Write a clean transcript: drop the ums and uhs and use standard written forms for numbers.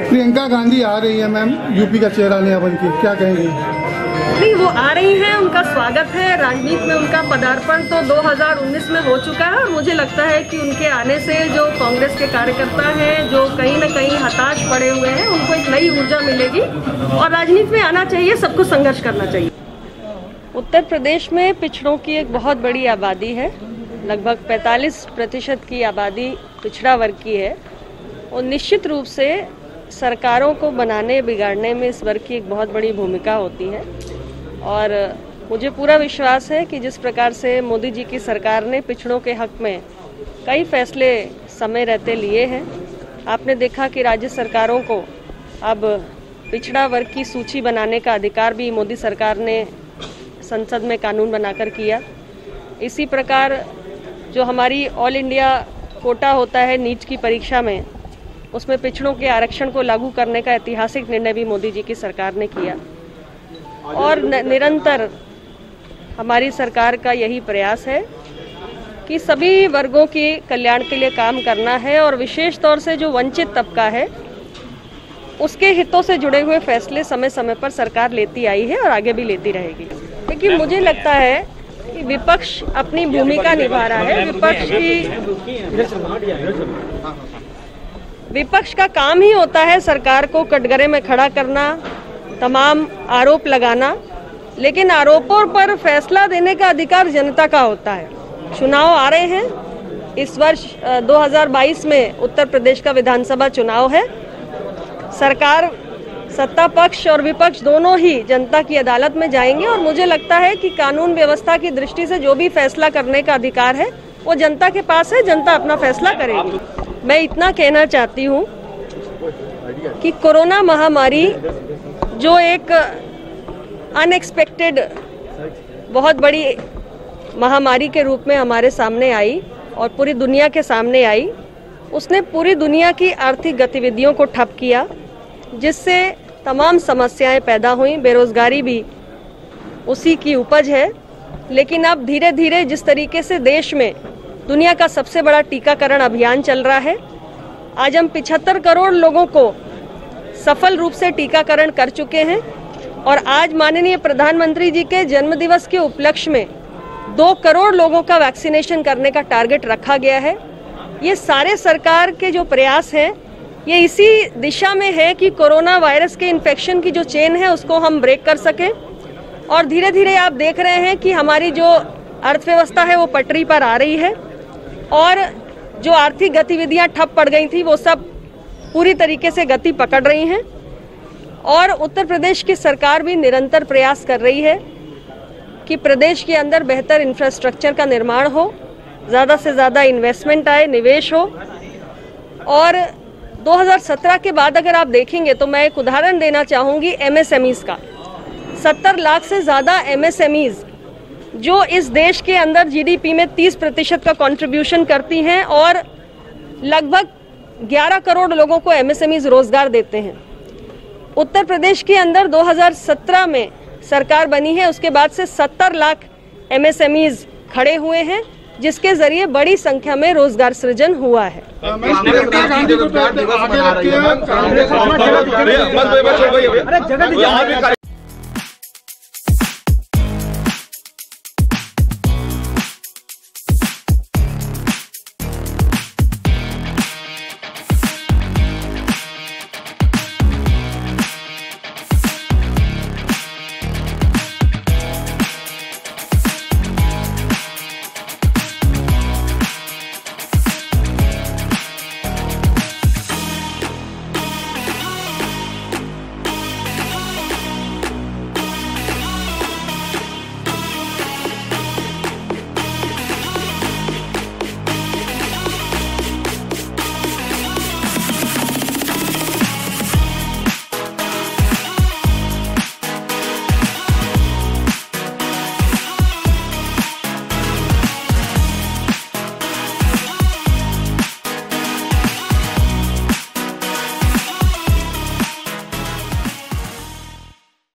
प्रियंका गांधी आ रही है ma'am, UP का चेहरा नया बन के, क्या कहेंगी? नहीं, वो आ रही हैं, उनका स्वागत है। राजनीति में उनका पदार्पण तो 2019 में हो चुका है और मुझे लगता है कि उनके आने से जो कांग्रेस के कार्यकर्ता हैं, जो कहीं न कहीं हताश पड़े हुए हैं, उनको एक नई ऊर्जा मिलेगी और राजनीति में आना चाहिए, सबको संघर्ष करना चाहिए। उत्तर प्रदेश में पिछड़ों की एक बहुत बड़ी आबादी है, लगभग 45% की आबादी पिछड़ा वर्ग की है और निश्चित रूप से सरकारों को बनाने बिगाड़ने में इस वर्ग की एक बहुत बड़ी भूमिका होती है। और मुझे पूरा विश्वास है कि जिस प्रकार से मोदी जी की सरकार ने पिछड़ों के हक में कई फैसले समय रहते लिए हैं, आपने देखा कि राज्य सरकारों को अब पिछड़ा वर्ग की सूची बनाने का अधिकार भी मोदी सरकार ने संसद में कानून बनाकर किया। इसी प्रकार जो हमारी ऑल इंडिया कोटा होता है नीट की परीक्षा में, उसमें पिछड़ों के आरक्षण को लागू करने का ऐतिहासिक निर्णय भी मोदी जी की सरकार ने किया। और निरंतर हमारी सरकार का यही प्रयास है कि सभी वर्गों के कल्याण के लिए काम करना है और विशेष तौर से जो वंचित तबका है उसके हितों से जुड़े हुए फैसले समय समय पर सरकार लेती आई है और आगे भी लेती रहेगी। लेकिन मुझे लगता है कि विपक्ष अपनी भूमिका निभा रहा है। विपक्ष का काम ही होता है सरकार को कटघरे में खड़ा करना, तमाम आरोप लगाना, लेकिन आरोपों पर फैसला देने का अधिकार जनता का होता है। चुनाव आ रहे हैं, इस वर्ष 2022 में उत्तर प्रदेश का विधानसभा चुनाव है। सरकार, सत्ता पक्ष और विपक्ष दोनों ही जनता की अदालत में जाएंगे और मुझे लगता है कि कानून व्यवस्था की दृष्टि से जो भी फैसला करने का अधिकार है वो जनता के पास है, जनता अपना फैसला करेगी। मैं इतना कहना चाहती हूँ कि कोरोना महामारी जो एक अनएक्सपेक्टेड बहुत बड़ी महामारी के रूप में हमारे सामने आई और पूरी दुनिया के सामने आई, उसने पूरी दुनिया की आर्थिक गतिविधियों को ठप किया, जिससे तमाम समस्याएं पैदा हुई। बेरोजगारी भी उसी की उपज है। लेकिन अब धीरे धीरे जिस तरीके से देश में दुनिया का सबसे बड़ा टीकाकरण अभियान चल रहा है, आज हम 75 करोड़ लोगों को सफल रूप से टीकाकरण कर चुके हैं और आज माननीय प्रधानमंत्री जी के जन्मदिवस के उपलक्ष्य में 2 करोड़ लोगों का वैक्सीनेशन करने का टारगेट रखा गया है। ये सारे सरकार के जो प्रयास हैं, ये इसी दिशा में है कि कोरोना वायरस के इन्फेक्शन की जो चेन है उसको हम ब्रेक कर सकें। और धीरे धीरे आप देख रहे हैं कि हमारी जो अर्थव्यवस्था है वो पटरी पर आ रही है और जो आर्थिक गतिविधियां ठप पड़ गई थी वो सब पूरी तरीके से गति पकड़ रही हैं। और उत्तर प्रदेश की सरकार भी निरंतर प्रयास कर रही है कि प्रदेश के अंदर बेहतर इंफ्रास्ट्रक्चर का निर्माण हो, ज़्यादा से ज़्यादा इन्वेस्टमेंट आए, निवेश हो। और 2017 के बाद अगर आप देखेंगे तो मैं एक उदाहरण देना चाहूँगी एमएसएमईज़ का। 70 लाख से ज़्यादा एमएसएमईज़ जो इस देश के अंदर जीडीपी में 30% का कंट्रीब्यूशन करती हैं और लगभग 11 करोड़ लोगों को एमएसएमईज़ रोजगार देते हैं। उत्तर प्रदेश के अंदर 2017 में सरकार बनी है, उसके बाद से 70 लाख एमएसएमईज़ खड़े हुए हैं, जिसके जरिए बड़ी संख्या में रोजगार सृजन हुआ है।